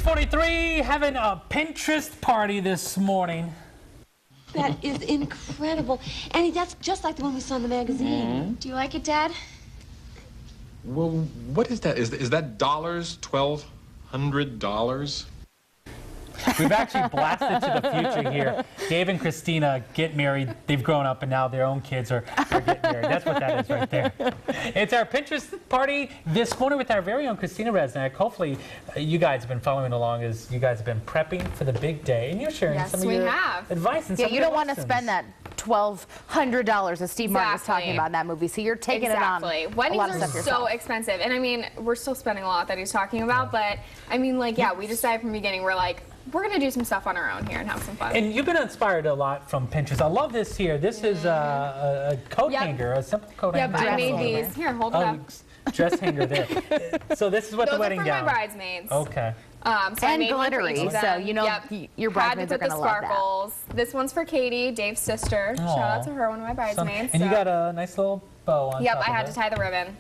6:43, having a Pinterest party this morning. That is incredible. Annie, that's just like the one we saw in the magazine. Do you like it, Dad? Well, what is that? Is that dollars? $1,200? We've actually blasted to the future here. Dave and Christina get married. They've grown up, and now their own kids are getting married. That's what that is right there. It's our Pinterest party this morning with our very own Christina Reznack. Hopefully, you guys have been following along as you guys have been prepping for the big day, and you're sharing some of your advice and some of you your don't want to lessons. spend that $1,200 as Steve Martin was talking about in that movie. So you're taking it on. Weddings are so expensive. And I mean, we're still spending a lot that he's talking about, but I mean, like, yeah, we decided from the beginning, we're like, we're going to do some stuff on our own here and have some fun. And you've been inspired a lot from Pinterest. I love this here. This is a coat hanger, a simple coat hanger. Yep, I made these. Here, hold it up. Dress hanger there. So this is what the wedding gown. Those are for my bridesmaids. Okay. So I made glittery, so you know your bridesmaids are going to love that. This one's for Katie, Dave's sister. Aww. Shout out to her, one of my bridesmaids. And you got a nice little bow on Yep, top I had of to tie the ribbon.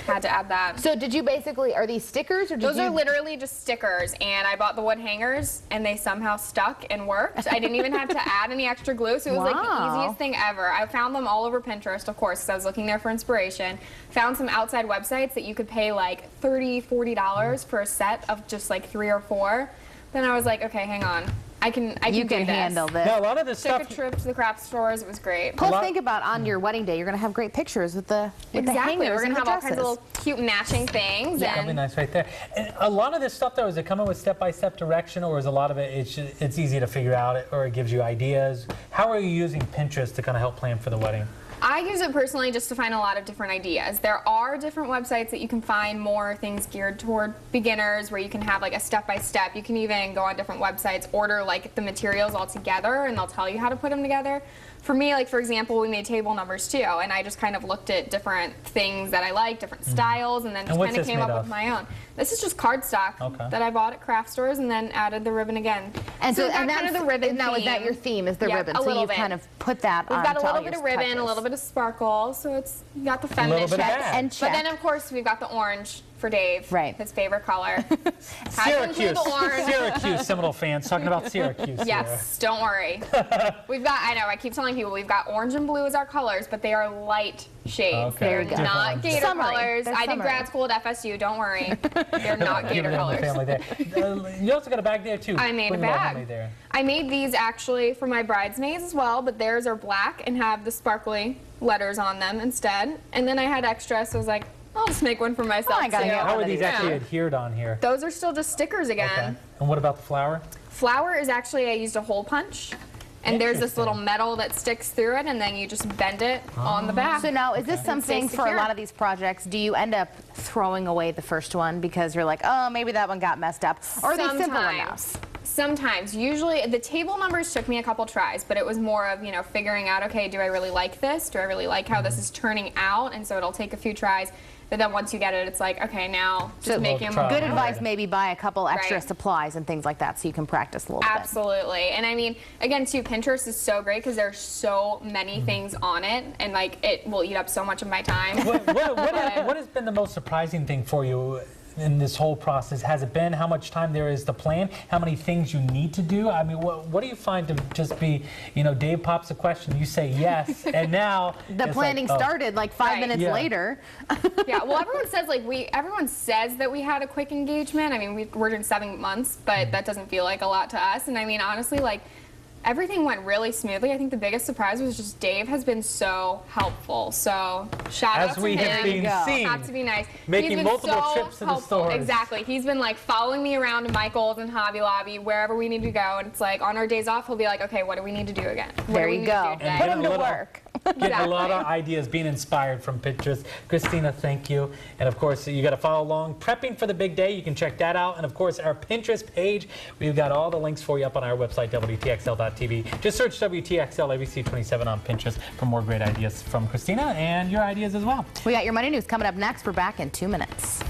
Had to add that. So did you basically, are these stickers or did Those are literally just stickers, and I bought the wood hangers and they somehow stuck and worked. I didn't even have to add any extra glue, so it was like the easiest thing ever. I found them all over Pinterest, of course, because I was looking there for inspiration. Found some outside websites that you could pay like $30, $40 for a set of just like 3 or 4. Then I was like, okay, hang on. I can handle this. Now, a lot of this Took stuff. a trip to the craft stores. It was great. Plus, think about on your wedding day, you're going to have great pictures with the hangers. We're going and to have the all kinds of little cute matching things. Yeah, that'd be nice right there. And a lot of this stuff, though, is it coming with step-by-step direction, or is a lot of it, it's easy to figure out, or it gives you ideas? How are you using Pinterest to kind of help plan for the wedding? I use it personally just to find a lot of different ideas. There are different websites that you can find more things geared toward beginners where you can have like a step-by-step. You can even go on different websites, order like the materials all together, and they'll tell you how to put them together. For me, like for example, we made table numbers too, and I just kind of looked at different things that I like, different styles, and then just kind of came up with my own. This is just cardstock that I bought at craft stores and then added the ribbon again. And so that's kind of the ribbon now theme. is that your theme, is the ribbon? A so little you bit. kind of put that on. We've got a little bit of ribbon, a little bit of sparkle, so it's you got the feminine check. But then of course we've got the orange for Dave, his favorite color. Syracuse, Syracuse, Seminole fans talking about Syracuse. Yes, don't worry. We've got, I know, I keep telling people we've got orange and blue as our colors, but they are light shades. They're not gator colors. I did grad school at FSU, don't worry. They're not gator colors. You also got a bag there too. I made a bag. I made these actually for my bridesmaids as well, but theirs are black and have the sparkly letters on them instead. And then I had extra, so I was like, I'll just make one for myself too. How are these actually adhered on here? Those are still just stickers again. Okay. And what about the flower? Flower is actually, I used a hole punch. And there's this little metal that sticks through it, and then you just bend it on the back. So now, is this something for a lot of these projects, do you end up throwing away the first one because you're like, oh, maybe that one got messed up? Or are they simple enough? Sometimes. Usually, the table numbers took me a couple tries, but it was more of, you know, figuring out, okay, do I really like this? Do I really like how this is turning out? And so it'll take a few tries. But then once you get it, it's like, okay, now just making them good advice, maybe buy a couple extra supplies and things like that so you can practice a little bit. Absolutely. And I mean, again, too, Pinterest is so great because there's so many things on it, and like it will eat up so much of my time. What has been the most surprising thing for you in this whole process? Has it been how much time there is to plan, how many things you need to do? I mean, what do you find to just be, you know, Dave pops a question, you say yes, and now the planning started like 5 minutes later. Yeah, well, everyone says everyone says that we had a quick engagement. I mean, we're doing 7 months, but that doesn't feel like a lot to us. And I mean, honestly, like, everything went really smoothly. I think the biggest surprise was just Dave has been so helpful. So shout out to him. As we have been seen, not to be nice, making multiple trips to the stores. Exactly. He's been like following me around to Michael's and Hobby Lobby, wherever we need to go. And it's like on our days off, he'll be like, okay, what do we need to do again? There you go. Put him to work. Getting a lot of ideas, being inspired from Pinterest. Christina, thank you. And of course, you got to follow along. Prepping for the big day, you can check that out. And of course, our Pinterest page, we've got all the links for you up on our website, WTXL.tv. Just search WTXL ABC27 on Pinterest for more great ideas from Christina and your ideas as well. We got your money news coming up next. We're back in 2 minutes.